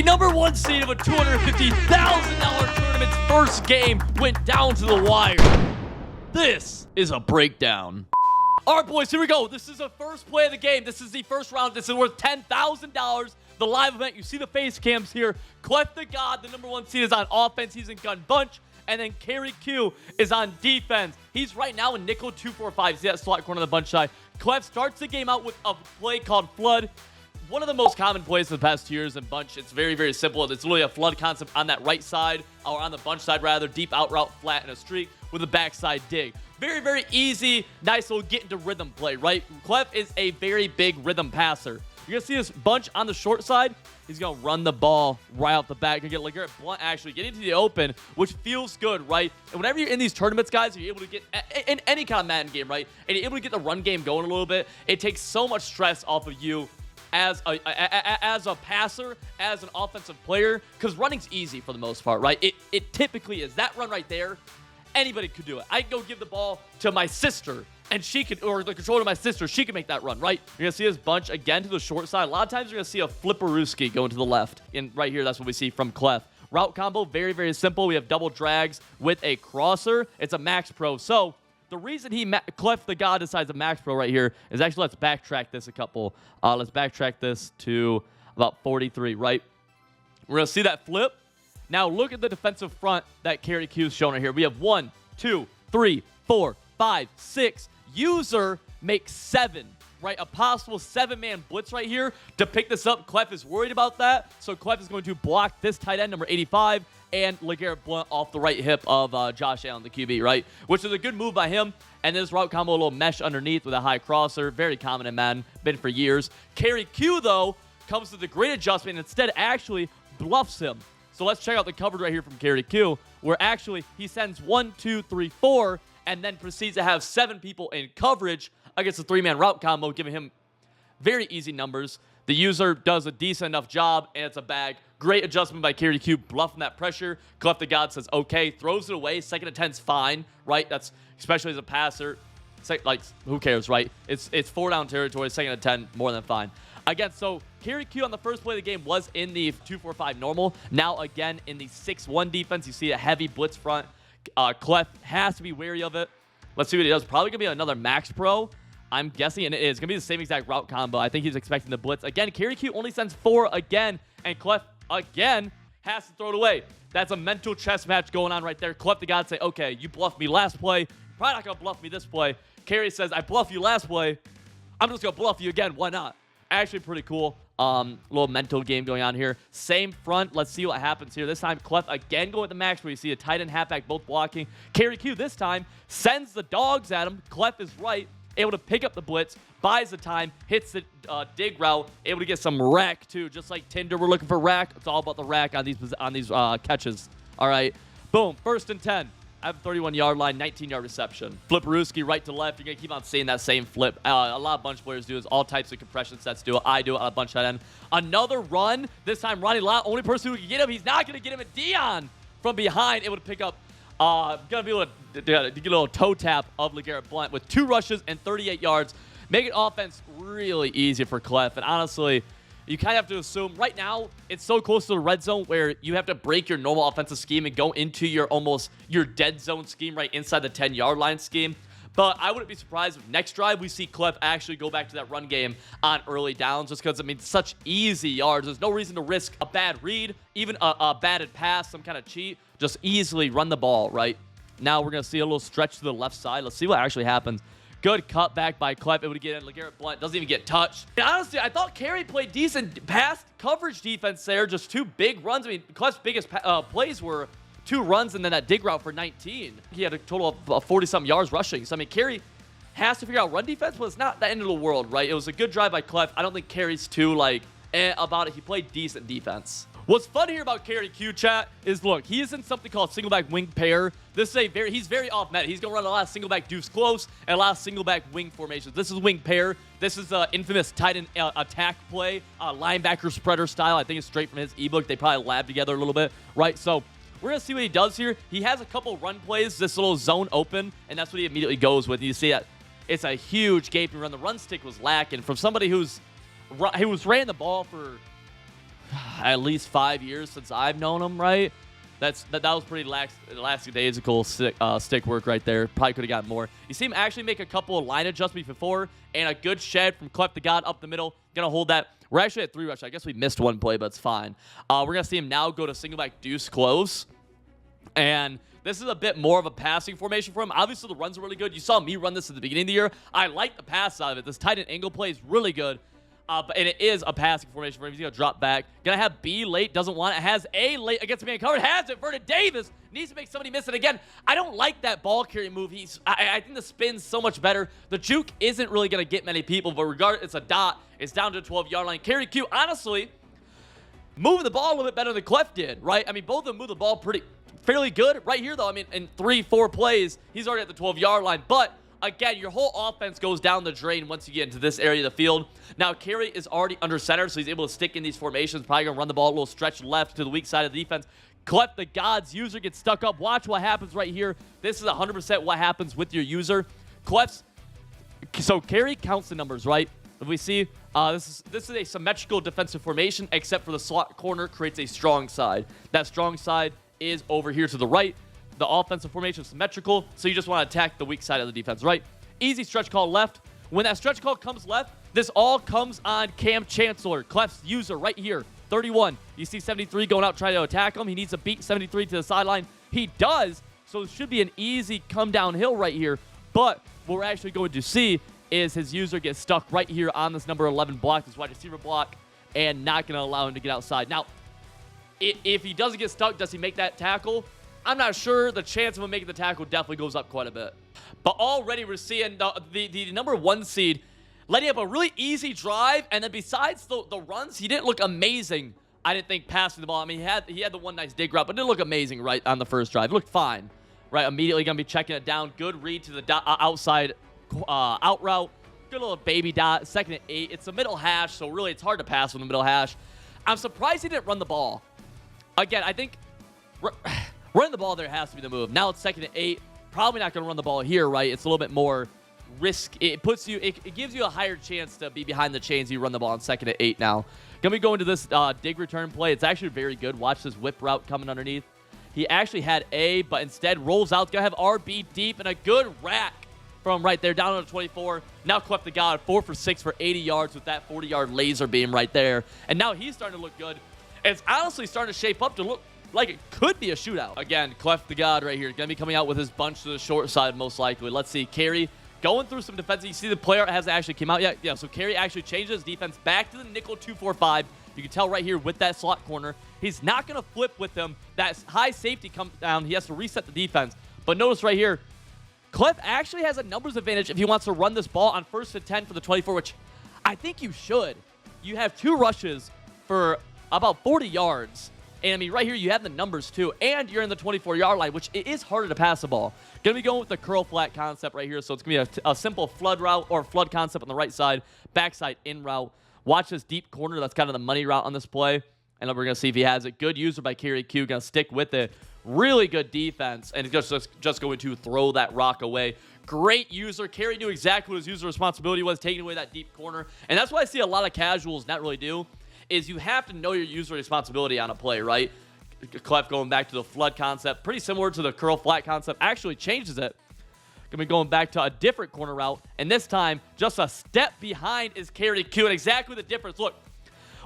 number one seed of a $250,000 tournament's first game went down to the wire. This is a breakdown. All right, boys, here we go. This is the first play of the game. This is the first round. This is worth $10,000. The live event. You see the face cams here. Clef the God, the number one seed, is on offense. He's in gun bunch. And then Kerry Q is on defense. He's right now in nickel 2-4-5. See that slot corner of the bunch side. Clef starts the game out with a play called Flood. One of the most common plays of the past 2 years in bunch. It's very, very simple. It's literally a flood concept on that right side, or on the bunch side rather. Deep out route, flat in a streak with a backside dig. Very, very easy, nice little get into rhythm play, right? Clef is a very big rhythm passer. You're going to see this bunch on the short side. He's going to run the ball right off the bat. You're going to get Blunt actually getting to the open, which feels good, right? And whenever you're in these tournaments, guys, you're able to get in any kind of Madden game, right? And you're able to get the run game going a little bit. It takes so much stress off of you as a passer, as an offensive player, because running's easy for the most part, right? It typically is. That run right there, anybody could do it. I can go give the ball to my sister, and she could, or the controller to my sister, she can make that run, right? You're going to see this bunch again to the short side. A lot of times you're going to see a flipperooski going to the left. And right here, that's what we see from Clef. Route combo, very, very simple. We have double drags with a crosser. It's a max pro. So the reason Clef the God decides a max pro right here is actually, let's backtrack this a couple. Let's backtrack this to about 43, right? We're going to see that flip. Now look at the defensive front that Kerry Q is showing right here. We have 1, 2, 3, 4, 5, 6. User makes 7, right? A possible 7-man blitz right here to pick this up. Clef is worried about that, so Clef is going to block this tight end, number 85, and LeGarrette Blunt off the right hip of Josh Allen, the QB, right? Which is a good move by him. And this route combo, a little mesh underneath with a high crosser. Very common in Madden, been for years. Kerry Q, though, comes with a great adjustment and instead actually bluffs him. So let's check out the coverage right here from Kerry Q, where actually he sends 1, 2, 3, 4, and then proceeds to have 7 people in coverage against a 3-man route combo, giving him very easy numbers. The user does a decent enough job, and it's a bag. Great adjustment by Kerry Q, bluffing that pressure. Clef the God says, okay, throws it away. 2nd and 10's fine, right? That's, especially as a passer, like, who cares, right? It's 4-down territory, 2nd and 10, more than fine. Again, so Kerry Q on the first play of the game was in the 2-4-5 normal. Now, again, in the 6-1 defense, you see a heavy blitz front. Clef has to be wary of it. Let's see what he does. Probably going to be another max pro, I'm guessing, and it is going to be the same exact route combo. I think he's expecting the blitz. Again, Kerry Q only sends 4 again, and Clef, again, has to throw it away. That's a mental chess match going on right there. Clef the God say, okay, you bluffed me last play. You're probably not going to bluff me this play. Kerry says, I bluffed you last play. I'm just going to bluff you again. Why not? Actually pretty cool. Little mental game going on here. Same front. Let's see what happens here. This time, Clef again going with the max, where you see a tight end, halfback both blocking. Kerry Q this time sends the dogs at him. Clef is right, able to pick up the blitz, buys the time, hits the dig route, able to get some rack too. Just like Tinder, we're looking for rack. It's all about the rack on these catches. All right, boom. 1st and 10. I have a 31-yard line, 19-yard reception. Flipperooski right to left. You're going to keep on seeing that same flip. A lot of bunch players do this. All types of compression sets do it. I do it on a bunch tight end. Another run. This time, Ronnie Lott, only person who can get him. He's not going to get him. And Dion from behind, able to pick up. Going to be able to get a little toe tap of LeGarrette Blunt with 2 rushes and 38 yards. Making offense really easy for Clef. And honestly, you kind of have to assume right now it's so close to the red zone where you have to break your normal offensive scheme and go into your dead zone scheme right inside the 10-yard line scheme. But I wouldn't be surprised if next drive we see Clef actually go back to that run game on early downs, just because, I mean, such easy yards. There's no reason to risk a bad read, even a batted pass, some kind of cheat. Just easily run the ball, right? Now we're going to see a little stretch to the left side. Let's see what actually happens. Good cutback by Clef, able to get in. LeGarrette Blunt doesn't even get touched. And honestly, I thought Kerry played decent pass coverage defense there. Just 2 big runs. I mean, Clef's biggest plays were 2 runs and then that dig route for 19. He had a total of 40-something yards rushing. So, I mean, Kerry has to figure out run defense, but it's not the end of the world, right? It was a good drive by Clef. I don't think Kerry's too, about it. He played decent defense. What's fun here about Kerry Q, chat, is look, he is in something called single back wing pair. This is he's very off meta. He's going to run a lot of single back deuce close and a lot of single back wing formations. This is wing pair. This is the infamous tight end attack play, linebacker spreader style. I think it's straight from his ebook. They probably lab together a little bit, right? So we're going to see what he does here. He has a couple run plays, this little zone open, and that's what he immediately goes with. You see that it's a huge gaping run. The run stick was lacking from somebody who ran the ball for at least 5 years since I've known him, right? That was pretty lackadaisical stick work right there. Probably could have gotten more. You see him actually make a couple of line adjustments before, and a good shed from Clef the God up the middle. Gonna hold that. We're actually at 3 rush. I guess we missed one play, but it's fine. We're gonna see him now go to single back deuce close, and this is a bit more of a passing formation for him. Obviously, the runs are really good. You saw me run this at the beginning of the year. I like the pass out of it. This tight end angle play is really good. And it is a passing formation for him. He's going to drop back. Going to have B late. Doesn't want it. Has A late against the man covered. Has it. Vernon Davis needs to make somebody miss it again. I don't like that ball carry move. I think the spin's so much better. The juke isn't really going to get many people, but regardless, it's a dot. It's down to the 12-yard line. Kerry Q, honestly, moving the ball a little bit better than Clef did, right? I mean, both of them move the ball fairly good. Right here, though, I mean, in 3-4 plays, he's already at the 12-yard line. But again, your whole offense goes down the drain once you get into this area of the field. Now, Kerry is already under center, so he's able to stick in these formations. Probably going to run the ball a little stretch left to the weak side of the defense. Clef the God's user gets stuck up. Watch what happens right here. This is 100% what happens with your user. So Kerry counts the numbers, right? If we see, this is a symmetrical defensive formation, except for the slot corner creates a strong side. That strong side is over here to the right. The offensive formation is symmetrical, so you just want to attack the weak side of the defense, right? Easy stretch call left. When that stretch call comes left, this all comes on Cam Chancellor, Clef's user right here, 31. You see 73 going out trying to attack him. He needs to beat 73 to the sideline. He does, so it should be an easy come downhill right here. But what we're actually going to see is his user gets stuck right here on this number 11 block, this wide receiver block, and not going to allow him to get outside. Now, if he doesn't get stuck, does he make that tackle? I'm not sure. The chance of him making the tackle definitely goes up quite a bit. But already we're seeing the number 1 seed letting up a really easy drive, and then besides the runs, he didn't look amazing. I didn't think passing the ball. I mean, he had the one nice dig route, but it didn't look amazing right on the first drive. It looked fine. Right, immediately going to be checking it down. Good read to the outside out route. Good little baby dot. 2nd and 8. It's a middle hash, so really it's hard to pass from the middle hash. I'm surprised he didn't run the ball. Again, I think running the ball there has to be the move. Now it's 2nd and 8. Probably not going to run the ball here, right? It's a little bit more risk. It gives you a higher chance to be behind the chains. You run the ball on 2nd and 8 now. Going to be going to this dig return play. It's actually very good. Watch this whip route coming underneath. He actually had A, but instead rolls out. Going to have RB deep and a good rack from right there down to the 24. Now Clef the God, 4 for 6 for 80 yards with that 40-yard laser beam right there. And now he's starting to look good. It's honestly starting to shape up to look like it could be a shootout. Again, Clef the God right here. Going to be coming out with his bunch to the short side most likely. Let's see. Kerry going through some defense. You see the player hasn't actually came out yet. Yeah, so Kerry actually changes his defense back to the nickel 2-4-5. You can tell right here with that slot corner. He's not going to flip with him. That high safety comes down. He has to reset the defense. But notice right here, Clef actually has a numbers advantage if he wants to run this ball on 1st and 10 for the 24, which I think you should. You have 2 rushes for about 40 yards. And I mean, right here, you have the numbers too. And you're in the 24-yard line, which it is harder to pass the ball. Going to be going with the curl flat concept right here. So it's going to be a simple flood route or flood concept on the right side, backside in route. Watch this deep corner. That's kind of the money route on this play. And we're going to see if he has it. Good user by Kerry Q. Going to stick with it. Really good defense. And it's just going to throw that rock away. Great user. Kerry knew exactly what his user responsibility was, taking away that deep corner. And that's why I see a lot of casuals not really do, is you have to know your user responsibility on a play, right? Clef going back to the flood concept. Pretty similar to the curl flat concept. Actually changes it. Going to be going back to a different corner route. And this time, just a step behind is Kerry Q. And exactly the difference. Look,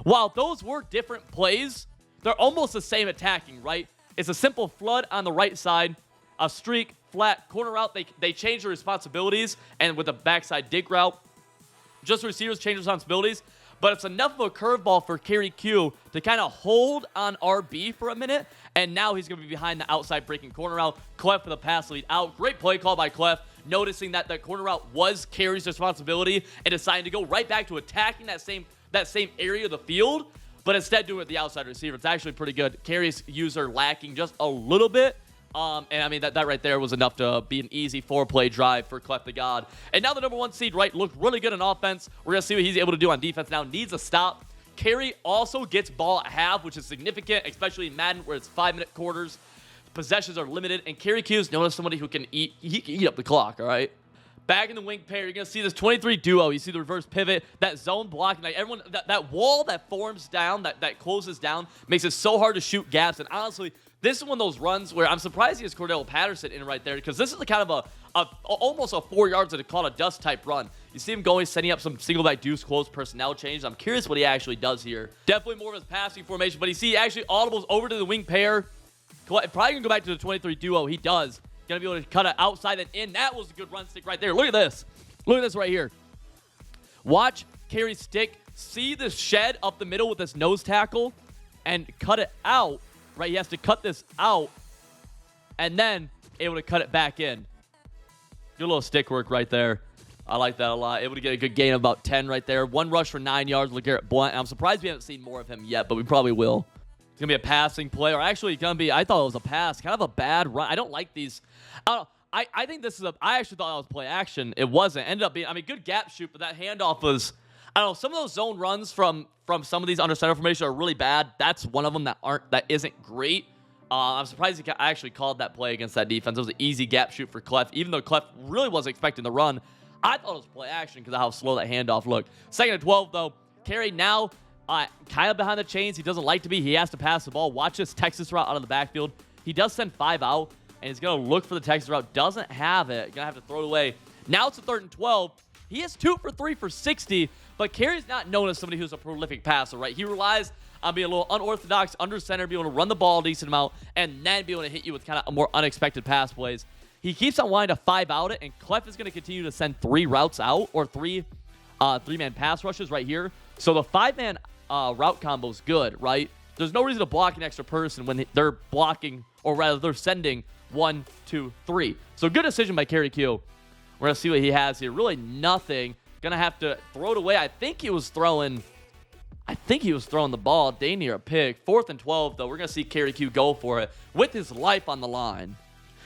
while those were different plays, they're almost the same attacking, right? It's a simple flood on the right side, a streak, flat, corner route. They change their responsibilities, and with the backside dig route, just receivers change responsibilities. But it's enough of a curveball for Kerry Q to kind of hold on RB for a minute, and now he's going to be behind the outside breaking corner route. Clef for the pass lead out. Great play call by Clef, noticing that the corner route was Kerry's responsibility and deciding to go right back to attacking that same area of the field, but instead doing it with the outside receiver. It's actually pretty good. Kerry's user lacking just a little bit. And I mean, that right there was enough to be an easy 4-play drive for Clef the God. And now the number 1 seed, right, looked really good on offense. We're going to see what he's able to do on defense now. Needs a stop. Kerry also gets ball at half, which is significant, especially in Madden where it's 5-minute quarters. Possessions are limited. And Kerry Q's known as somebody who can eat up the clock, all right? Back in the wing pair, you're going to see this 23 duo. You see the reverse pivot, that zone blocking, like everyone, that wall that forms down, that closes down, makes it so hard to shoot gaps. And honestly, this is one of those runs where I'm surprised he has Cordell Patterson in right there, because this is kind of almost a 4 yards to call a dust type run. You see him going, setting up some single back deuce close personnel change. I'm curious what he actually does here. Definitely more of his passing formation, but you see actually audibles over to the wing pair. Probably going to go back to the 23 duo. He does. Going to be able to cut it outside and in. That was a good run stick right there. Look at this. Look at this right here. Watch Kerry stick. See the shed up the middle with this nose tackle and cut it out. Right, he has to cut this out and then able to cut it back in. Good little stick work right there. I like that a lot. Able to get a good gain of about 10 right there. One rush for 9 yards. LeGarrette Blount. I'm surprised we haven't seen more of him yet, but we probably will. It's going to be a passing play, or actually going to be, I thought it was a pass. Kind of a bad run. I don't like these. I don't know. I think this is I actually thought that was play action. It wasn't. Ended up being, I mean, good gap shoot, but that handoff was, I don't know, some of those zone runs from some of these under center formation are really bad. That's one of them that isn't great. I'm surprised he actually called that play against that defense. It was an easy gap shoot for Clef, even though Clef really wasn't expecting the run. I thought it was play action because of how slow that handoff looked. 2nd and 12, though. Kerry now kind of behind the chains. He doesn't like to be. He has to pass the ball. Watch this Texas route out of the backfield. He does send 5 out, and he's going to look for the Texas route. Doesn't have it. Going to have to throw it away. Now it's a 3rd and 12. He is 2 for 3 for 60, but Kerry's not known as somebody who's a prolific passer, right? He relies on being a little unorthodox under center, be able to run the ball a decent amount, and then be able to hit you with kind of more unexpected pass plays. He keeps on wanting to 5 out it, and Clef is going to continue to send 3 routes out, or three-man pass rushes right here. So the 5-man route combo is good, right? There's no reason to block an extra person when they're blocking, or rather they're sending 1, 2, 3. So good decision by Kerry Q. We're going to see what he has here. Really nothing. Going to have to throw it away. I think he was throwing the ball day near a pick. 4th and 12, though. We're going to see Kerry Q go for it with his life on the line.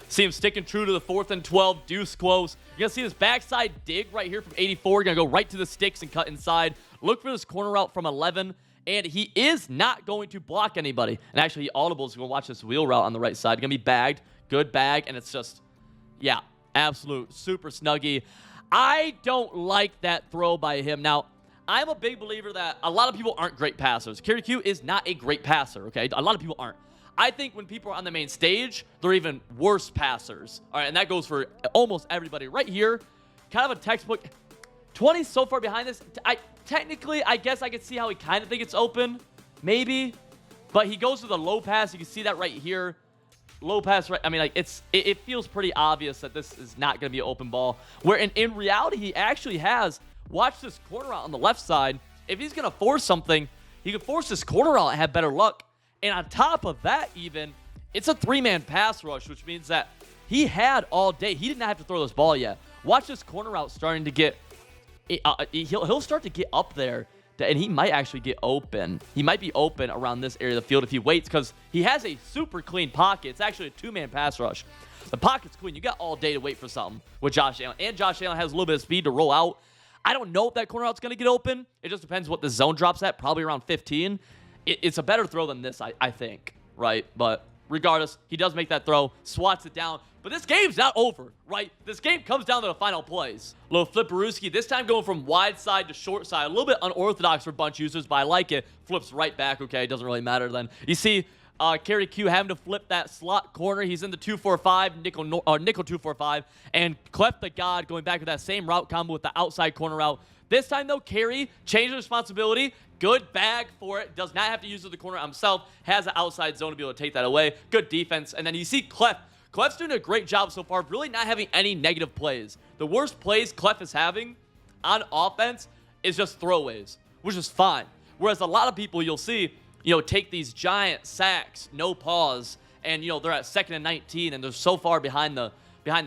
See him sticking true to the 4th and 12, deuce close. You're going to see this backside dig right here from 84. Going to go right to the sticks and cut inside. Look for this corner route from 11. And he is not going to block anybody. And actually, he audibles. Going to watch this wheel route on the right side. Going to be bagged. Good bag. And it's just, yeah, absolute super snuggie. I don't like that throw by him. Now, I'm a big believer that a lot of people aren't great passers. Kerry Q is not a great passer, okay? A lot of people aren't. I think when people are on the main stage, they're even worse passers. All right, and that goes for almost everybody. Right here, kind of a textbook. 20 so far behind this. Technically, I guess I could see how he kind of think it's open. Maybe. But he goes to the low pass. You can see that right here. Low pass, right? I mean, like it feels pretty obvious that this is not going to be an open ball. Where in reality, he actually has. Watch this corner out on the left side. If he's going to force something, he could force this corner out and have better luck. And on top of that, even, it's a 3-man pass rush, which means that he had all day. He did not have to throw this ball yet. Watch this corner out starting to get. He'll start to get up there, and he might actually get open. He might be open around this area of the field if he waits, because he has a super clean pocket. It's actually a 2-man pass rush. The pocket's clean. You got all day to wait for something with Josh Allen. And Josh Allen has a little bit of speed to roll out. I don't know if that corner out's going to get open. It just depends what the zone drops at, probably around 15. It's a better throw than this, I think, right? But regardless, he does make that throw, swats it down. But this game's not over, right? This game comes down to the final plays. Little flipperooski, this time going from wide side to short side. A little bit unorthodox for bunch users, but I like it. Flips right back, okay? It doesn't really matter then. You see Kerry Q having to flip that slot corner. He's in the 2-4-5, nickel 2-4-5. And Clef the God going back with that same route combo with the outside corner route. This time, though, Kerry changed the responsibility. Good bag for it. Does not have to use the corner himself. Has the outside zone to be able to take that away. Good defense. And then you see Clef. Clef's doing a great job so far, really not having any negative plays. The worst plays Clef is having on offense is just throwaways, which is fine. Whereas a lot of people you'll see, take these giant sacks, no pause, and, they're at 2nd and 19, and they're so far behind the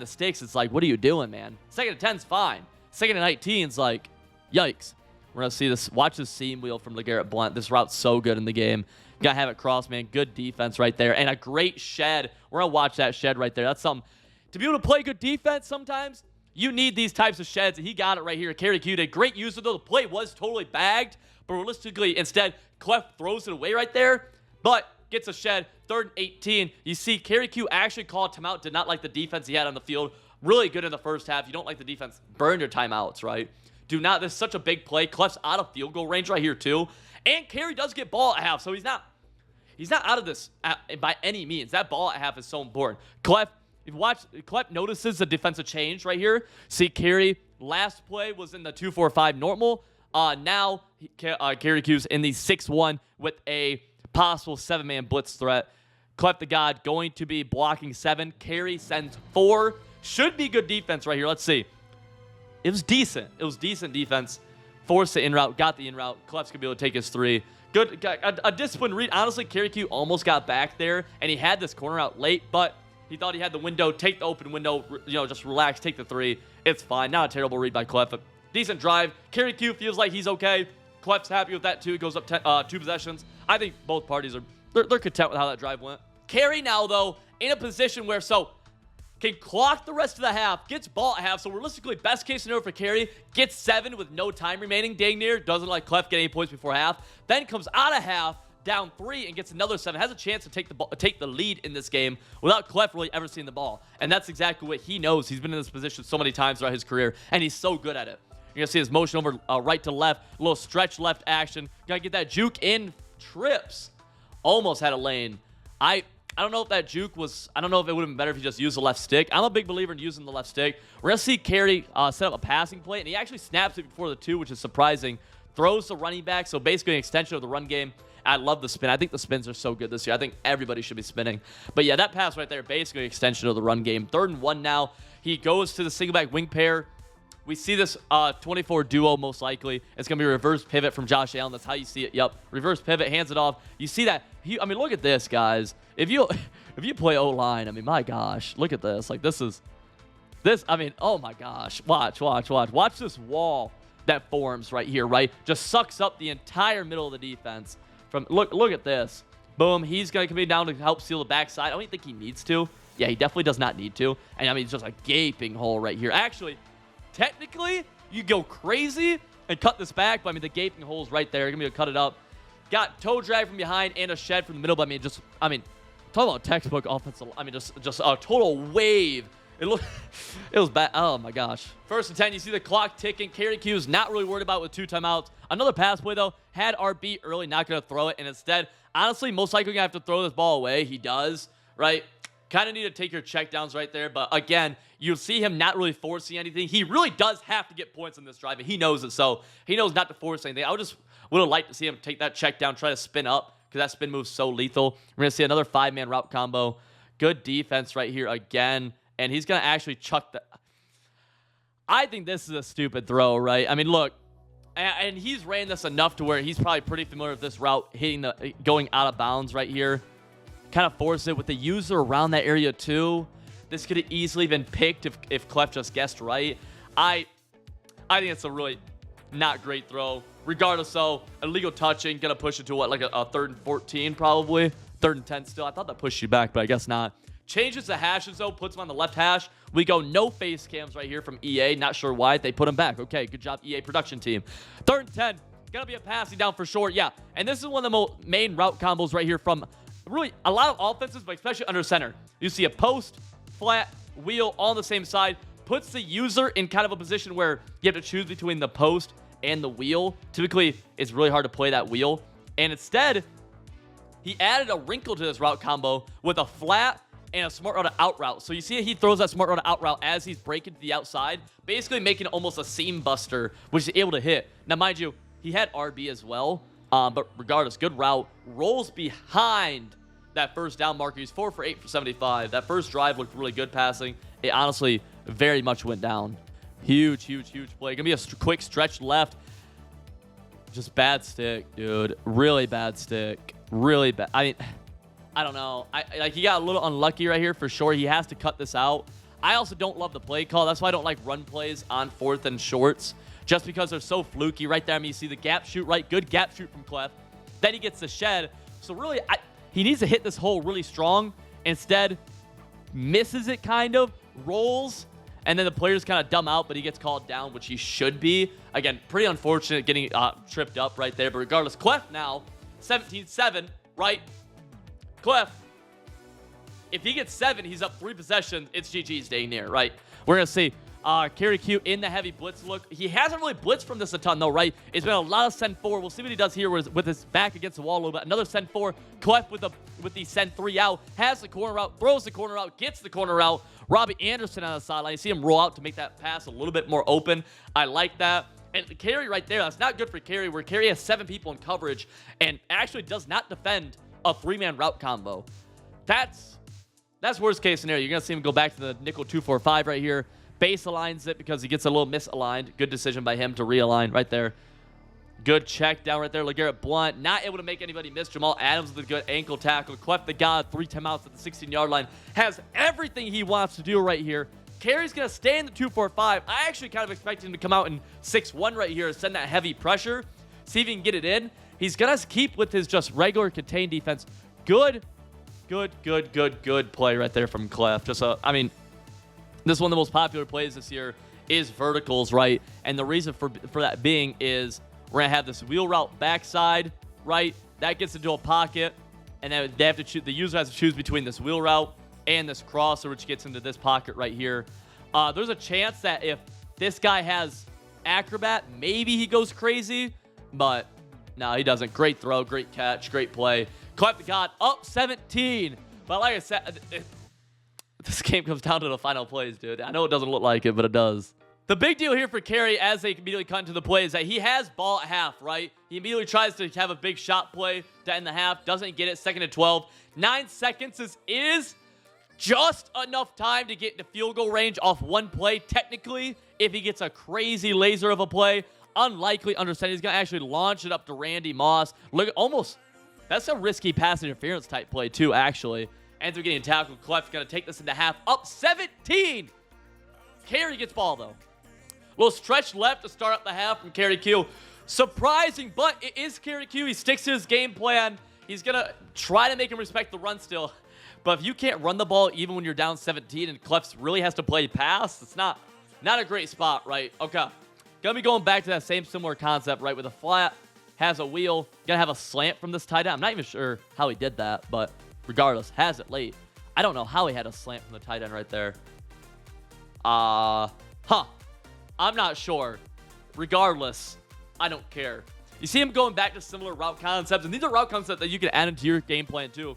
sticks. It's like, what are you doing, man? 2nd and 10's fine. 2nd and 19's like, yikes. We're going to see this. Watch this seam wheel from LeGarrette Blount. This route's so good in the game. Got to have it cross, man. Good defense right there. And a great shed. We're going to watch that shed right there. That's something. To be able to play good defense sometimes, you need these types of sheds. And he got it right here. Kerry Q did great use of it, though. The play was totally bagged. But realistically, instead, Clef throws it away right there. But gets a shed. 3rd and 18. You see Kerry Q actually called timeout. Did not like the defense he had on the field. really good in the first half. You don't like the defense, burn your timeouts, right? Do not. This is such a big play. Clef's out of field goal range right here too. And Kerry does get ball at half, so he's not out of this by any means. That ball at half is so important. Clef, if you watch, Clef notices the defensive change right here. See, Kerry, last play was in the 2-4-5 normal. Now, Kerry Q's in the 6-1 with a possible 7-man blitz threat. Clef the God going to be blocking 7. Kerry sends 4. Should be good defense right here. Let's see. It was decent. It was decent defense. Forced the in route. Got the in route. Clef's going to be able to take his 3. Good. A disciplined read. Honestly, Kerry Q almost got back there, and he had this corner out late, but he thought he had the window. Take the open window. Just relax. Take the 3. It's fine. Not a terrible read by Clef. Decent drive. Kerry Q feels like he's okay. Clef's happy with that, too. Goes up 2 possessions. I think both parties are they're content with how that drive went. Kerry now, though, in a position where can clock the rest of the half, gets ball at half. So realistically, best case scenario for Kerry, gets 7 with no time remaining, dang near. Doesn't let Clef get any points before half. Then comes out of half, down 3, and gets another 7. Has a chance to take the lead in this game without Clef really ever seeing the ball. And that's exactly what he knows. He's been in this position so many times throughout his career, and he's so good at it. You're going to see his motion over right to left, a little stretch left action. Got to get that juke in, trips. Almost had a lane. I don't know if that juke was, I don't know if it would have been better if he just used the left stick. I'm a big believer in using the left stick. We're going to see Kerry set up a passing play, and he actually snaps it before the 2, which is surprising. Throws the running back, so basically an extension of the run game. I love the spin. I think the spins are so good this year. I think everybody should be spinning. But yeah, that pass right there, basically an extension of the run game. 3rd and 1 now. He goes to the single back wing pair. We see this 24 duo most likely. It's going to be a reverse pivot from Josh Allen. That's how you see it. Yep. Reverse pivot, hands it off. You see that. I mean, look at this, guys. If you play O-line, I mean, my gosh. Look at this. Like, I mean, oh my gosh. Watch. Watch this wall that forms right here, right? Just sucks up the entire middle of the defense. Look at this. Boom. He's going to come down to help seal the backside. I don't even think he needs to. Yeah, he definitely does not need to. And, I mean, it's just a gaping hole right here. Actually, technically, you go crazy and cut this back, but I mean, the gaping hole's right there. You're going to be able to cut it up. Got toe drag from behind and a shed from the middle, but I mean, talk about textbook offensive. I mean, just a total wave. It was bad. Oh my gosh. 1st and 10. You see the clock ticking. Kerry Q is not really worried about it with 2 timeouts. Another pass play though. Had RB early, not going to throw it, and instead, honestly, most likely going to have to throw this ball away. He does, right? Kind of need to take your checkdowns right there, but again, you'll see him not really forcing anything. He really does have to get points on this drive, and he knows it, so he knows not to force anything. I would have liked to see him take that check down, try to spin up, because that spin move's so lethal. We're going to see another 5-man route combo. Good defense right here again, and he's going to actually chuck the... I think this is a stupid throw, right? I mean, look, and he's ran this enough to where he's probably pretty familiar with this route, going out of bounds right here. Kind of force it with the user around that area too. This could have easily been picked if Clef just guessed right. I think it's a really not great throw. Regardless, though, illegal touching, gonna push it to what, like a 3rd and 14 probably. 3rd and 10 still. I thought that pushed you back, but I guess not. Changes the hashes though, puts him on the left hash. We go no face cams right here from EA. Not sure why they put him back. Okay, good job EA production team. 3rd and 10. Gonna be a passing down for short. Yeah, and this is one of the main route combos right here from really a lot of offenses, but especially under center. You see a post, flat, wheel all on the same side. Puts the user in kind of a position where you have to choose between the post and the wheel. Typically, it's really hard to play that wheel. And instead, he added a wrinkle to this route combo with a flat and a smart route out route. So you see he throws that smart route out route as he's breaking to the outside, basically making it almost a seam buster, which is able to hit. Now, mind you, he had RB as well. But regardless, good route. Rolls behind that first down marker. He's 4 for 8 for 75. That first drive looked really good passing. It honestly very much went down. Huge play. Gonna be a quick stretch left. Just bad stick, dude. Really bad stick. Really bad. I mean, I don't know. He got a little unlucky right here for sure. He has to cut this out. I also don't love the play call. That's why I don't like run plays on 4th and shorts. Just because they're so fluky right there. I mean, you see the gap shoot, right? Good gap shoot from Clef. Then he gets the shed. So really, he needs to hit this hole really strong. Instead, misses it kind of, rolls, and then the players kind of dumb out, but he gets called down, which he should be. Again, pretty unfortunate getting tripped up right there. But regardless, Clef now, 17-7, right? Clef, if he gets 7, he's up 3 possessions. It's GG's day near, right? We're going to see Kerry Q in the heavy blitz look. He hasn't really blitzed from this a ton, though, right? It's been a lot of send 4. We'll see what he does here with his back against the wall a little bit. Another send 4. Clef with the send 3 out. Has the corner out. Throws the corner out. Gets the corner out. Robbie Anderson on the sideline. You see him roll out to make that pass a little bit more open. I like that. And Kerry right there, that's not good for Kerry, where Kerry has 7 people in coverage and actually does not defend a 3-man route combo. That's worst case scenario. You're going to see him go back to the nickel 2-4-5 right here. Base aligns it because he gets a little misaligned. Good decision by him to realign right there. Good check down right there. LeGarrette Blount not able to make anybody miss. Jamal Adams with a good ankle tackle. Clef the God, 3 timeouts at the 16-yard line. Has everything he wants to do right here. Kerry's going to stay in the 2-4-5. I actually kind of expect him to come out in 6-1 right here and send that heavy pressure. See if he can get it in. He's going to keep with his just regular contained defense. Good play right there from Clef. I mean, this is one of the most popular plays this year is verticals, right? And the reason for that being is we're going to have this wheel route backside, right? That gets into a pocket, and then they have to choose, the user has to choose between this wheel route and this crosser, which gets into this pocket right here. There's a chance that if this guy has acrobat, maybe he goes crazy, but no, he doesn't. Great throw, great catch, great play. Clef the God up 17. But like I said, this game comes down to the final plays, dude. I know it doesn't look like it, but it does. The big deal here for Kerry as they immediately cut into the play is that he has ball at half, right? He immediately tries to have a big shot play to end the half. Doesn't get it. 2nd and 12. 9 seconds is just enough time to get into field goal range off one play. Technically, if he gets a crazy laser of a play, unlikely, understand he's going to actually launch it up to Randy Moss. Look, almost, that's a risky pass interference type play too, actually. Ends up getting tackled. Clef's going to take this into half. Up 17. Kerry gets ball, though. Little stretch left to start up the half from Kerry Q. Surprising, but it is Kerry Q. He sticks to his game plan. He's going to try to make him respect the run still. But if you can't run the ball even when you're down 17 and Clef really has to play pass, it's not a great spot, right? Okay. Going to be going back to that same similar concept, right? With a flat, has a wheel. Going to have a slant from this tight end. I'm not even sure how he did that, but regardless, has it late. I don't know how he had a slant from the tight end right there. I'm not sure. Regardless, I don't care. You see him going back to similar route concepts, and these are route concepts that you can add into your game plan too,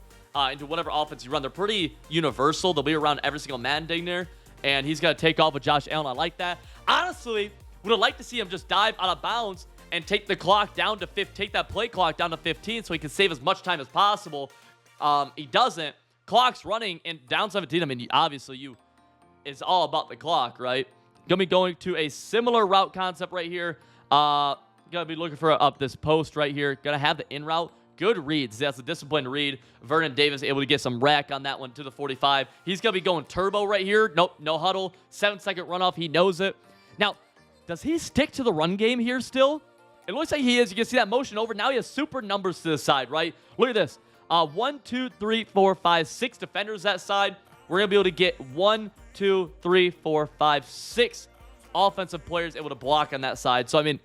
into whatever offense you run. They're pretty universal. They'll be around every single Madden ding there, and he's going to take off with Josh Allen. I like that. Honestly, would have liked to see him just dive out of bounds and take the clock down to 15, take that play clock down to 15 so he can save as much time as possible. He doesn't. Clock's running, and down 17, I mean, obviously, it's all about the clock, right? Gonna be going to a similar route concept right here. Gonna be looking for up this post right here. Gonna have the in route. Good reads. That's a disciplined read. Vernon Davis able to get some rack on that one to the 45. He's gonna be going turbo right here. Nope, no huddle. 7-second runoff. He knows it. Now, does he stick to the run game here still? It looks like he is. You can see that motion over. Now he has super numbers to the side, right? Look at this. 1, 2, 3, 4, 5, 6 defenders that side. We're going to be able to get 1, 2, 3, 4, 5, 6 offensive players able to block on that side. So, I mean,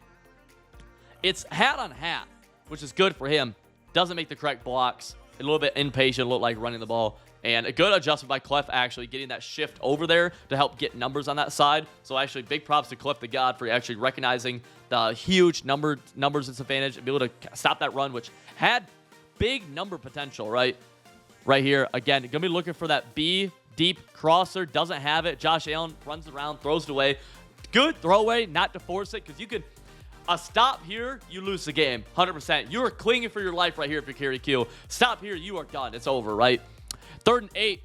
it's hat on hat, which is good for him. Doesn't make the correct blocks. A little bit impatient, look like running the ball. And a good adjustment by Clef, actually, getting that shift over there to help get numbers on that side. So, actually, big props to Clef the God for actually recognizing the huge numbers disadvantage and be able to stop that run, which had big number potential, right? Right here. Again, going to be looking for that B deep crosser. Doesn't have it. Josh Allen runs around, throws it away. Good throwaway, not to force it, because you could a stop here, you lose the game. 100%. You are clinging for your life right here if you're Kerry Q. Stop here, you are done. It's over, right? 3rd and 8.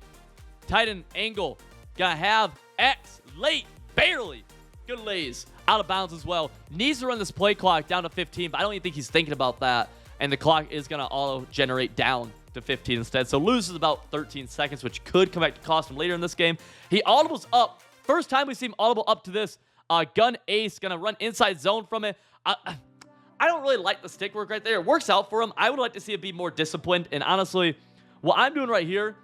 Tight end angle. Gonna have X late. Barely. Good lays. Out of bounds as well. Needs to run this play clock down to 15, but I don't even think he's thinking about that. And the clock is going to auto-generate down to 15 instead. So loses about 13 seconds, which could come back to cost him later in this game. He audibles up. First time we see him audible up to this. Gun ace. Going to run inside zone from it. I don't really like the stick work right there. It works out for him. I would like to see it be more disciplined. And honestly, what I'm doing right here,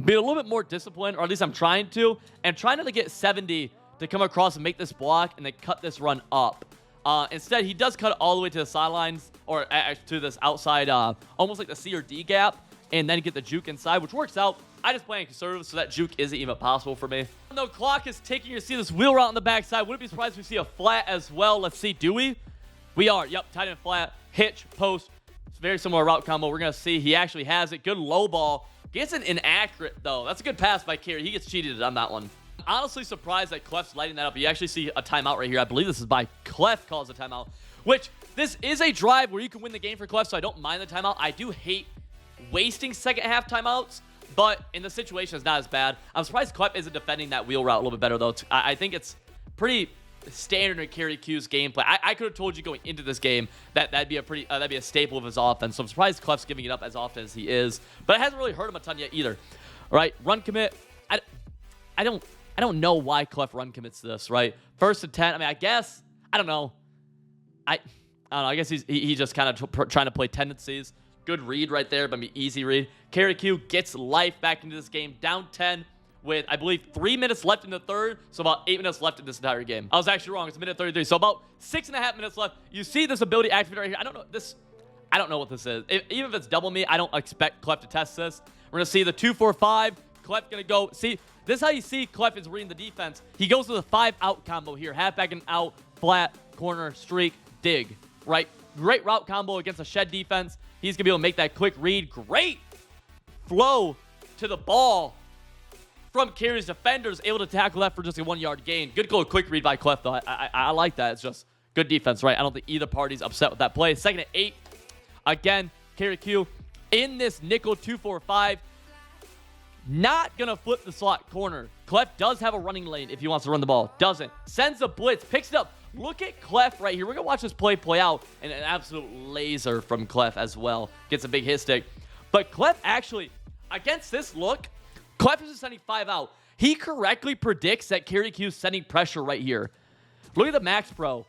be a little bit more disciplined, or at least I'm trying to. And trying not to get 70 to come across and make this block and then cut this run up. Instead, he does cut it all the way to the sidelines, or to this outside, almost like the C or D gap, and then get the juke inside, which works out. I just play conservative, so that juke isn't even possible for me. No clock is ticking. You see this wheel route on the backside. Wouldn't be surprised if we see a flat as well. Let's see, do we? We are. Yep, tight end flat, hitch, post. It's very similar route combo. We're going to see he actually has it. Good low ball. Gets it inaccurate, though. That's a good pass by Kerry. He gets cheated on that one. I'm honestly surprised that Clef's lighting that up. You actually see a timeout right here. I believe this is by Clef calls a timeout, which this is a drive where you can win the game for Clef, so I don't mind the timeout. I do hate wasting second half timeouts, but in the situation, it's not as bad. I'm surprised Clef isn't defending that wheel route a little bit better, though. I think it's pretty standard in Kerry Q's gameplay. I could have told you going into this game that that'd be a staple of his offense. So I'm surprised Clef's giving it up as often as he is, but it hasn't really hurt him a ton yet either. All right, run commit. I don't know why Clef run commits this, right? 1st and 10. I mean, I guess I don't know. I don't know. I guess he's just kind of trying to play tendencies. Good read right there, but easy read. Kerry Q gets life back into this game, down 10 with, I believe, 3 minutes left in the third, so about 8 minutes left in this entire game. I was actually wrong. It's a minute 33, so about 6.5 minutes left. You see this ability activated right here. I don't know what this is. Even if it's double me, I don't expect Clef to test this. We're going to see the 2-4-5. Clef going to go. See, this is how you see Clef is reading the defense. He goes with a 5-out combo here. Halfback and out, flat, corner, streak, dig. Right? Great route combo against a shed defense. He's going to be able to make that quick read. Great flow to the ball from Kerry's defenders. Able to tackle that for just a 1-yard gain. Good goal, quick read by Clef, though. I like that. It's just good defense, right? I don't think either party's upset with that play. 2nd and 8. Again, Kerry Q in this nickel 2-4-5. Not going to flip the slot corner. Clef does have a running lane if he wants to run the ball. Doesn't. Sends a blitz. Picks it up. Look at Clef right here. We're going to watch this play out. And an absolute laser from Clef as well. Gets a big hit stick. But Clef actually, against this look, Clef is sending 5 out. He correctly predicts that Kerry Q is sending pressure right here. Look at the Max Pro.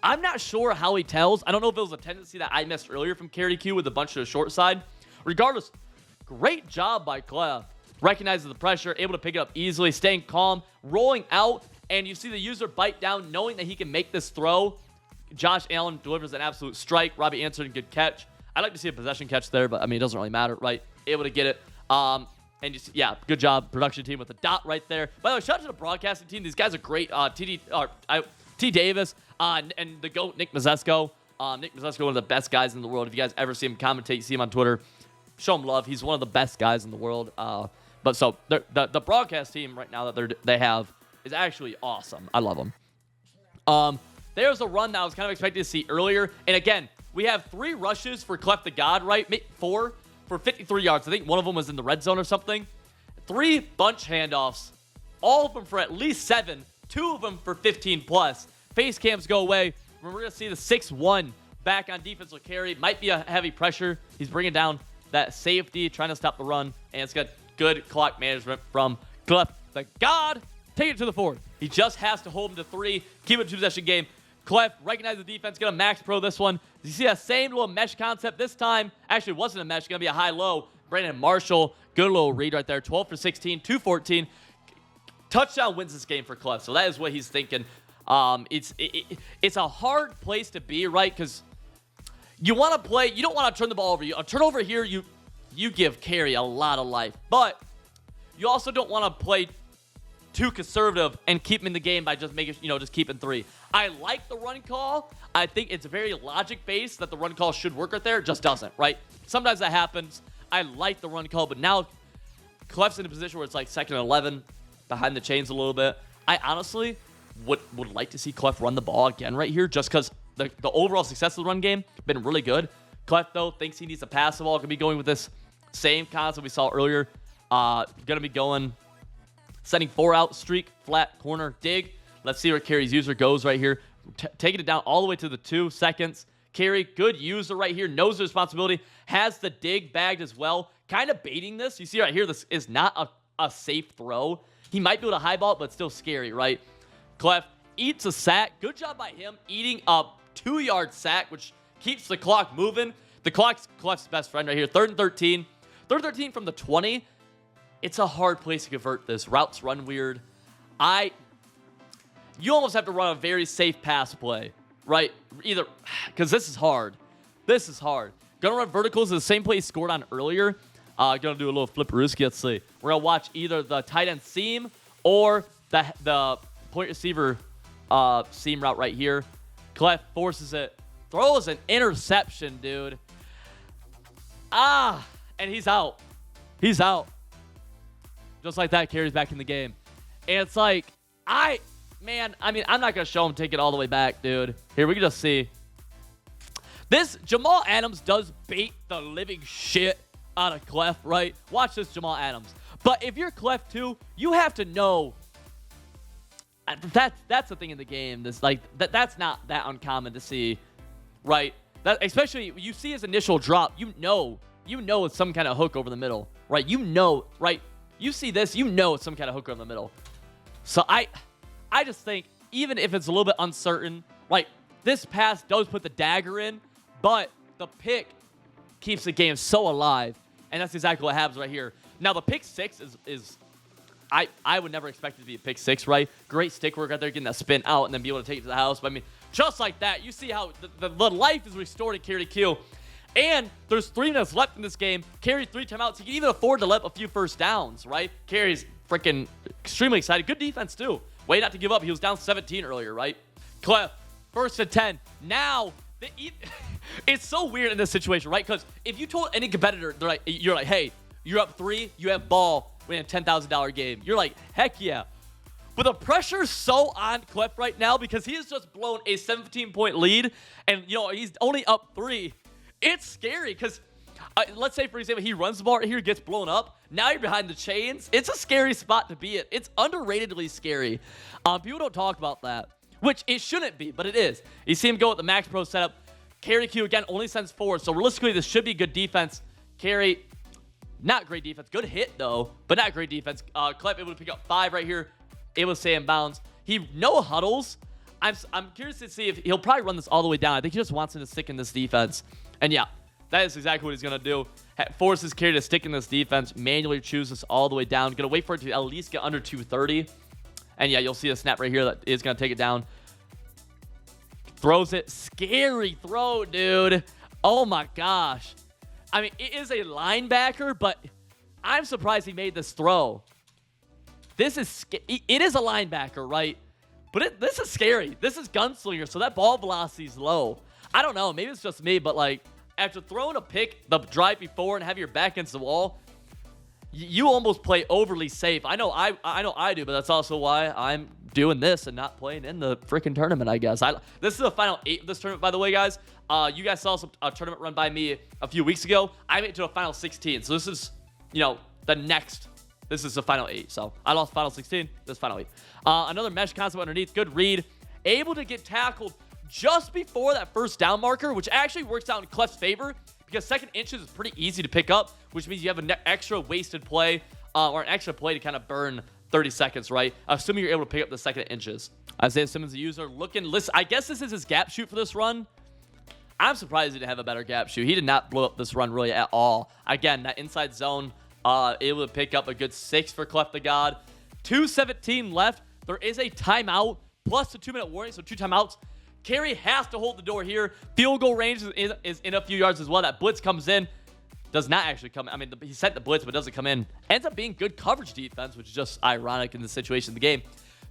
I'm not sure how he tells. I don't know if it was a tendency that I missed earlier from Kerry Q with a bunch to the short side. Regardless, great job by Clef. Recognizes the pressure, able to pick it up easily, staying calm, rolling out, and you see the user bite down, knowing that he can make this throw. Josh Allen delivers an absolute strike. Robbie answered a good catch. I'd like to see a possession catch there, but I mean, it doesn't really matter, right? Able to get it. And you see, yeah, good job, production team with the dot right there. By the way, shout out to the broadcasting team. These guys are great. T. Davis and the GOAT, Nick Mazesco. Nick Mazesco, one of the best guys in the world. If you guys ever see him commentate, you see him on Twitter, show him love. He's one of the best guys in the world. But so the broadcast team right now that they have is actually awesome. I love them. There's a run that I was kind of expecting to see earlier. And again, we have 3 rushes for Clef the God, right? 4 for 53 yards. I think one of them was in the red zone or something. 3 bunch handoffs, all of them for at least 7. 2 of them for 15 plus. Face cams go away. We're going to see the 6-1 back on defensive carry. Might be a heavy pressure. He's bringing down that safety, trying to stop the run. And it's got good clock management from Clef the God. Take it to the 4. He just has to hold him to 3. Keep it a 2-possession game. Clef recognizes the defense. Going to max pro this one. You see that same little mesh concept this time. Actually, it wasn't a mesh. Going to be a high-low. Brandon Marshall. Good little read right there. 12 for 16. 214. Touchdown wins this game for Clef. So that is what he's thinking. It's a hard place to be, right? Because you want to play. You don't want to turn the ball over. A turnover here, you give Kerry a lot of life. But you also don't want to play too conservative and keep him in the game by just making, just keeping 3. I like the run call. I think it's very logic-based that the run call should work right there. It just doesn't, right? Sometimes that happens. I like the run call, but now Clef's in a position where it's like 2nd and 11, behind the chains a little bit. I honestly would like to see Clef run the ball again right here, just because the overall success of the run game been really good. Clef, though, thinks he needs to pass the ball. Going to be going with this same concept we saw earlier. Going to be going, sending 4-out streak, flat, corner, dig. Let's see where Kerry's user goes right here. Taking it down all the way to the 2 seconds. Kerry, good user right here. Knows the responsibility. Has the dig bagged as well. Kind of baiting this. You see right here, this is not a safe throw. He might be able to highball it, but still scary, right? Clef eats a sack. Good job by him eating a 2-yard sack, which keeps the clock moving. The clock's Clef's best friend right here. 3rd and 13. 3rd and 13 from the 20. It's a hard place to convert this. Routes run weird. You almost have to run a very safe pass play, right? Either, because this is hard. This is hard. Gonna run verticals is the same play he scored on earlier. Gonna do a little flipperooski. Let's see. We're gonna watch either the tight end seam or the point receiver seam route right here. Clef forces it, throws an interception, dude. And he's out. He's out. Just like that, Kerry's back in the game. And it's like, I'm not going to show him take it all the way back, dude. Here, we can just see. This Jamal Adams does bait the living shit out of Clef, right? Watch this, Jamal Adams. But if you're Clef too, you have to know. That's the thing in the game. That's not that uncommon to see, right? That, especially you see his initial drop, you know it's some kind of hook over the middle, right? Right? You see this, it's some kind of hook over the middle. So I just think, even if it's a little bit uncertain, like, this pass does put the dagger in, but the pick keeps the game so alive, and that's exactly what happens right here. Now, the pick six is I would never expect it to be a pick six, right? Great stick work out there, getting that spin out and then be able to take it to the house. But, I mean, just like that, you see how the life is restored at Kerry Q. And there's 3 minutes left in this game. Kerry 3 timeouts. He can even afford to let a few first downs, right? Kerry's freaking extremely excited. Good defense, too. Way not to give up. He was down 17 earlier, right? Clef, 1st and 10. Now, it's so weird in this situation, right? Because if you told any competitor, you're like, hey, you're up 3, you have ball, win a $10,000 game. You're like, heck yeah. But the pressure's so on Clef right now because he has just blown a 17-point lead, and, he's only up 3. It's scary because, let's say, for example, he runs the ball right here, gets blown up. Now you're behind the chains. It's a scary spot to be at. It's underratedly scary. People don't talk about that, which it shouldn't be, but it is. You see him go with the Max Pro setup. Kerry Q, again, only sends 4. So realistically, this should be good defense. Kerry, not great defense. Good hit, though, but not great defense. Clef able to pick up 5 right here. Able to stay in bounds. He no huddles. I'm curious to see if he'll probably run this all the way down. I think he just wants him to stick in this defense. And yeah, that is exactly what he's going to do. Forces Kerry to stick in this defense. Manually choose this all the way down. Going to wait for it to at least get under 230. And yeah, you'll see a snap right here that is going to take it down. Throws it. Scary throw, dude. Oh my gosh. I mean, it is a linebacker, but I'm surprised he made this throw. It is a linebacker, right? But this is scary. This is gunslinger, so that ball velocity is low. I don't know. Maybe it's just me, but, like, after throwing a pick the drive before and have your back against the wall, you almost play overly safe. I know I do, but that's also why I'm doing this and not playing in the freaking tournament, I guess. This is the final 8 of this tournament, by the way, guys. You guys saw a tournament run by me a few weeks ago. I made it to a final 16, so this is, the next. This is the final 8. So I lost final 16. This final 8. Another mesh concept underneath. Good read. Able to get tackled just before that first down marker, which actually works out in Clef's favor because second inches is pretty easy to pick up, which means you have an extra wasted play or an extra play to kind of burn 30 seconds, right? Assuming you're able to pick up the second inches. Isaiah Simmons, the user, listen, I guess this is his gap shoot for this run. I'm surprised he didn't have a better gap shoot. He did not blow up this run really at all. Again, that inside zone, able to pick up a good 6 for Clef the God. 2:17 left. There is a timeout plus the 2-minute warning, so 2 timeouts. Kerry has to hold the door here. Field goal range is in a few yards as well. That blitz comes in. Does not actually come in. I mean, he sent the blitz, but doesn't come in. Ends up being good coverage defense, which is just ironic in the situation of the game.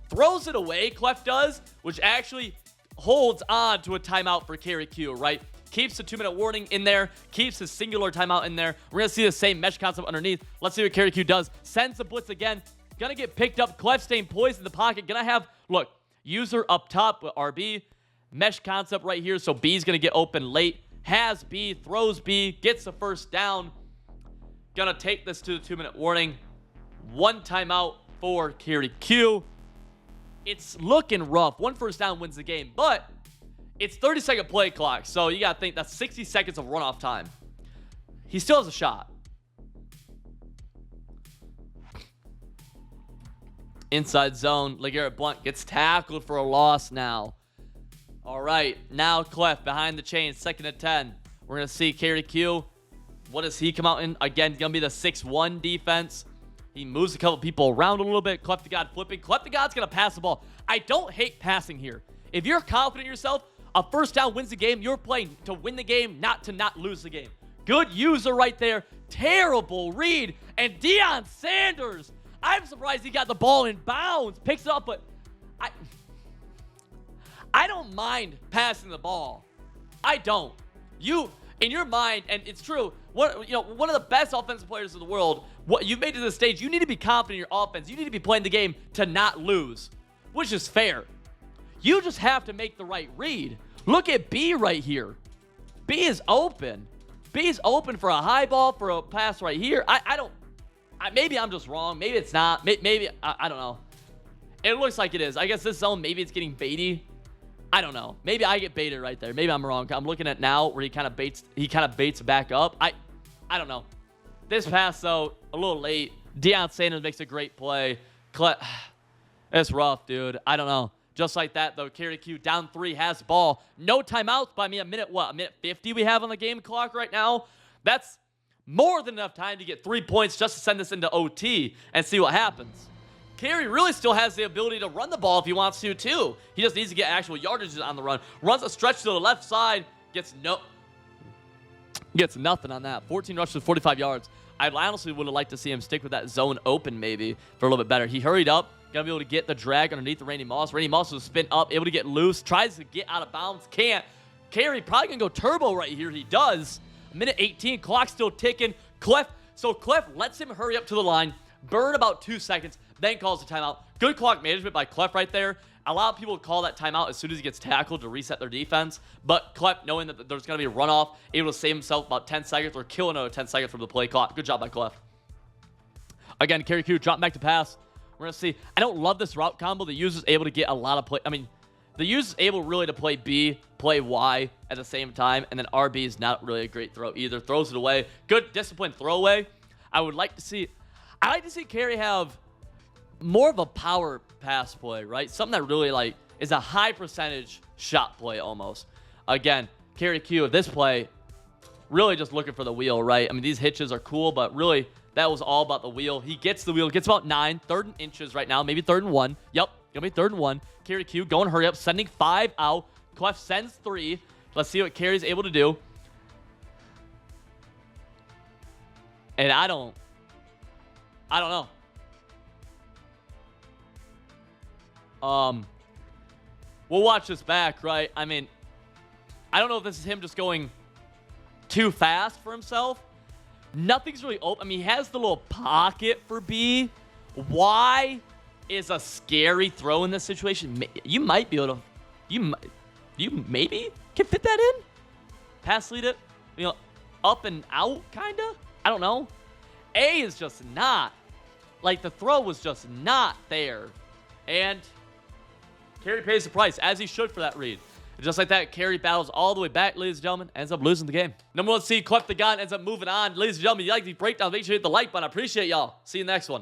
Throws it away, Clef does, which actually holds on to a timeout for Kerry Q, right? Keeps the 2-minute warning in there. Keeps his singular timeout in there. We're going to see the same mesh concept underneath. Let's see what Kerry Q does. Sends the blitz again. Gonna get picked up. Clef staying poised in the pocket. Gonna have, look, user up top with RB. Mesh concept right here. So B's gonna get open late. Has B, throws B, gets the first down. Gonna take this to the 2-minute warning. 1 timeout for Kerry Q. It's looking rough. 1 first down wins the game, but it's 30-second play clock. So you gotta think that's 60 seconds of runoff time. He still has a shot. Inside zone, LeGarrette Blount gets tackled for a loss now. All right, now Clef behind the chains, 2nd and 10. We're going to see Kerry Q. What does he come out in? Again, going to be the 6-1 defense. He moves a couple people around a little bit. Clef the God flipping. Clef the God's going to pass the ball. I don't hate passing here. If you're confident in yourself, a first down wins the game. You're playing to win the game, not to not lose the game. Good user right there. Terrible read. And Deion Sanders, I'm surprised he got the ball in bounds. Picks it up, but I don't mind passing the ball. I don't. You, in your mind, and it's true, one of the best offensive players in the world, what you've made to this stage, you need to be confident in your offense. You need to be playing the game to not lose, which is fair. You just have to make the right read. Look at B right here. B is open. B is open for a high ball, for a pass right here. Maybe I'm just wrong. Maybe it's not. Maybe, I don't know. It looks like it is. I guess this zone, maybe it's getting baity. I don't know. Maybe I get baited right there. Maybe I'm wrong. I'm looking at now where he kind of baits back up. I don't know. This pass, though, a little late. Deion Sanders makes a great play. It's rough, dude. I don't know. Just like that, though, Kerry Q down 3, has the ball. No timeouts by me. A minute 50 we have on the game clock right now? That's more than enough time to get 3 points just to send this into OT and see what happens. Kerry really still has the ability to run the ball if he wants to, too. He just needs to get actual yardage on the run. Runs a stretch to the left side. Gets nothing on that. 14 rushes, 45 yards. I honestly would have liked to see him stick with that zone open maybe for a little bit better. He hurried up. Gonna be able to get the drag underneath the Randy Moss. Randy Moss was spin up, able to get loose. Tries to get out of bounds. Can't. Kerry probably gonna go turbo right here. He does. A minute 18. Clock still ticking. Clef lets him hurry up to the line. Burn about 2 seconds. Then calls the timeout. Good clock management by Clef right there. A lot of people call that timeout as soon as he gets tackled to reset their defense. But Clef, knowing that there's going to be a runoff, able to save himself about 10 seconds or kill another 10 seconds from the play clock. Good job by Clef. Again, Kerry Q drop back to pass. We're going to see. I don't love this route combo. The user's able to get a lot of play. I mean, the user's able really to play B, play Y at the same time. And then RB is not really a great throw either. Throws it away. Good disciplined throwaway. I'd like to see Kerry have more of a power pass play, right? Something that really is a high percentage shot play almost. Again, Kerry Q of this play, really just looking for the wheel, right? I mean, these hitches are cool, but really that was all about the wheel. He gets the wheel, gets about 9, 3rd and inches right now, maybe 3rd and 1. Yep, gonna be 3rd and 1. Kerry Q going hurry up, sending 5 out. Clef sends 3. Let's see what Kerry's able to do. And I don't know. We'll watch this back, right? I mean, I don't know if this is him just going too fast for himself. Nothing's really open. I mean, he has the little pocket for B. Y is a scary throw in this situation. You might be able to, you maybe can fit that in. Pass lead it, up and out, kind of. I don't know. A is just not. The throw was just not there. And Kerry pays the price, as he should for that read. And just like that, Kerry battles all the way back, ladies and gentlemen, ends up losing the game. Number 1 seed, Clef the Gun, ends up moving on. Ladies and gentlemen, if you like the breakdown, make sure you hit the like button. I appreciate y'all. See you next one.